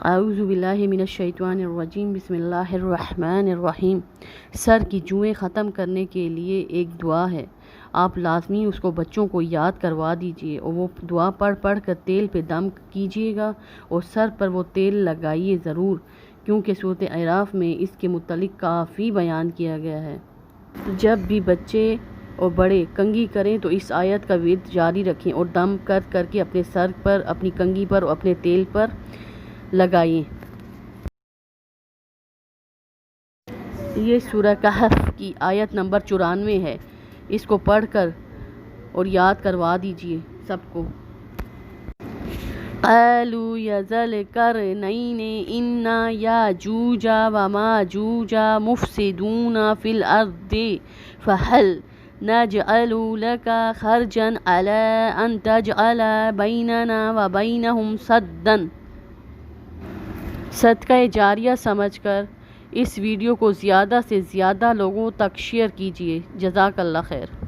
اعوذ باللہ من الشیطان الرجیم، بسم اللہ الرحمن الرحیم۔ سر کی جوئیں ختم کرنے کے لیے ایک دعا ہے، آپ لازمی اس کو بچوں کو یاد کروا دیجئے اور وہ دعا پڑھ کر تیل پہ دم کیجئے گا اور سر پر وہ تیل لگائیے ضرور، کیونکہ سورۃ اعراف میں اس کے متعلق کافی بیان کیا گیا ہے۔ جب بھی بچے اور بڑے کنگھی کریں تو اس آیت کا ورد جاری رکھیں اور دم کر کے اپنے سر پر، اپنی کنگھی پر اور اپنے تیل پر لگائیں۔ یہ سورہ کہف کی آیت نمبر 94 ہے، اس کو پڑھ کر اور یاد کروا دیجئے سب کو۔ قالوا یا ذا القرنین ان یاجوج وماجوج مفسدون فی الارض فهل نجعل لك خرجا على ان تجعل بیننا وبینہم سدا۔ صدقہ جاریہ سمجھ کر اس ویڈیو کو زیادہ سے زیادہ لوگوں تک شیئر کیجیے۔ جزاک اللہ خیر۔